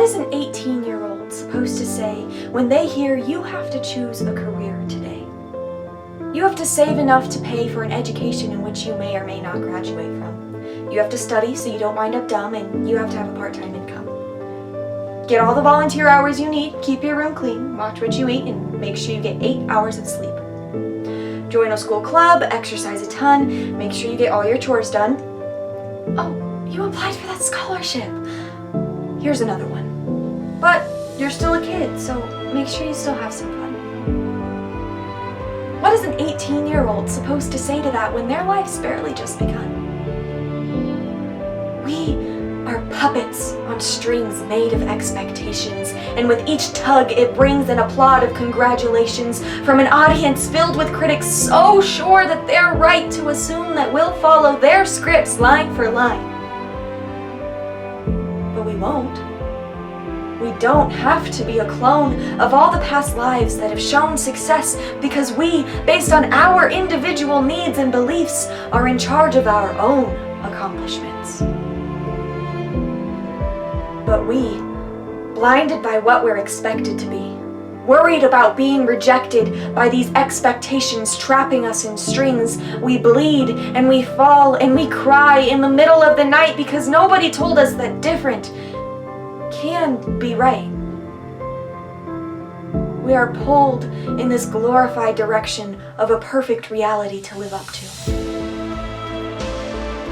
is an 18-year-old supposed to say when they hear you have to choose a career today? You have to save enough to pay for an education in which you may or may not graduate from. You have to study so you don't wind up dumb, and you have to have a part-time income. Get all the volunteer hours you need, keep your room clean, watch what you eat, and make sure you get 8 hours of sleep. Join a school club, exercise a ton, make sure you get all your chores done. Oh, you applied for that scholarship. Here's another one. But you're still a kid, so make sure you still have some fun. What is an 18-year-old supposed to say to that when their life's barely just begun? We are puppets on strings made of expectations, and with each tug it brings an applaud of congratulations from an audience filled with critics so sure that they're right to assume that we'll follow their scripts line for line. But we won't. We don't have to be a clone of all the past lives that have shown success, because we, based on our individual needs and beliefs, are in charge of our own accomplishments. But we, blinded by what we're expected to be, worried about being rejected by these expectations trapping us in strings, we bleed and we fall and we cry in the middle of the night because nobody told us that different can be right. We are pulled in this glorified direction of a perfect reality to live up to.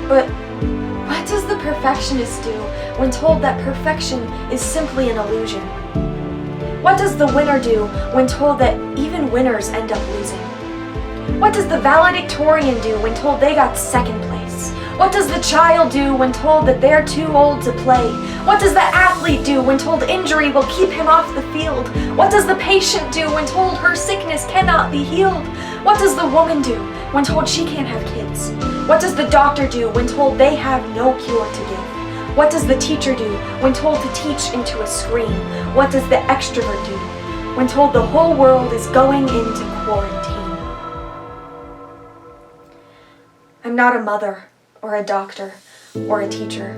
But what does the perfectionist do when told that perfection is simply an illusion? What does the winner do when told that even winners end up losing? What does the valedictorian do when told they got second place? What does the child do when told that they're too old to play? What does the athlete do when told injury will keep him off the field? What does the patient do when told her sickness cannot be healed? What does the woman do when told she can't have kids? What does the doctor do when told they have no cure to give? What does the teacher do when told to teach into a screen? What does the extrovert do when told the whole world is going into quarantine? I'm not a mother or a doctor or a teacher,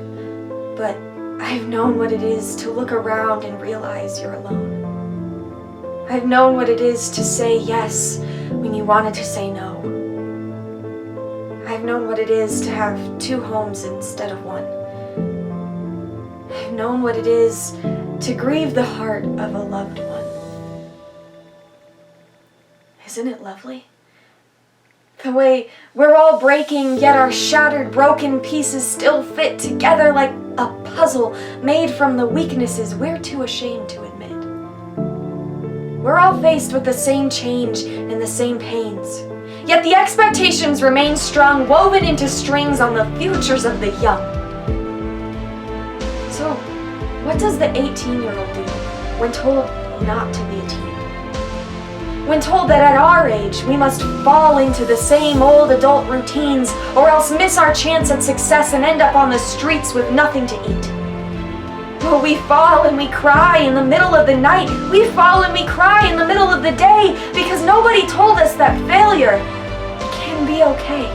but I've known what it is to look around and realize you're alone. I've known what it is to say yes when you wanted to say no. I've known what it is to have 2 homes instead of 1. I've known what it is to grieve the heart of a loved one. Isn't it lovely? The way we're all breaking, yet our shattered, broken pieces still fit together like a puzzle made from the weaknesses we're too ashamed to admit. We're all faced with the same change and the same pains, yet the expectations remain strung, woven into strings on the futures of the young. So, what does the 18-year-old do when told not to be a teen? When told that at our age we must fall into the same old adult routines or else miss our chance at success and end up on the streets with nothing to eat. Well, we fall and we cry in the middle of the night. We fall and we cry in the middle of the day because nobody told us that failure can be okay.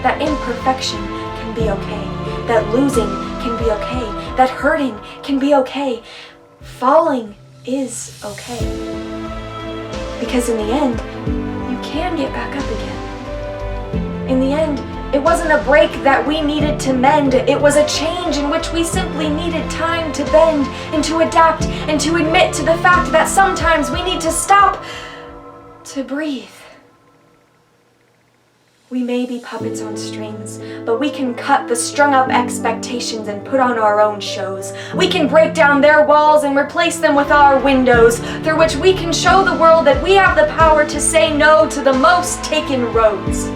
That imperfection can be okay. That losing can be okay. That hurting can be okay. Falling is okay. Because in the end, you can get back up again. In the end, it wasn't a break that we needed to mend. It was a change in which we simply needed time to bend and to adapt and to admit to the fact that sometimes we need to stop to breathe. We may be puppets on strings, but we can cut the strung-up expectations and put on our own shows. We can break down their walls and replace them with our windows, through which we can show the world that we have the power to say no to the most taken roads.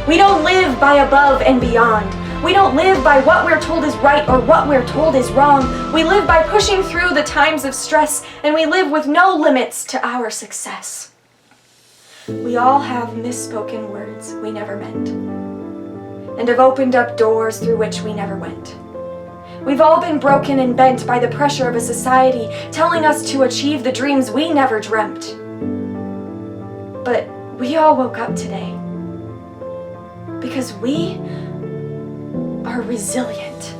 We don't live by above and beyond. We don't live by what we're told is right or what we're told is wrong. We live by pushing through the times of stress, and we live with no limits to our success. We all have misspoken words we never meant, and have opened up doors through which we never went. We've all been broken and bent by the pressure of a society telling us to achieve the dreams we never dreamt. But we all woke up today because we are resilient.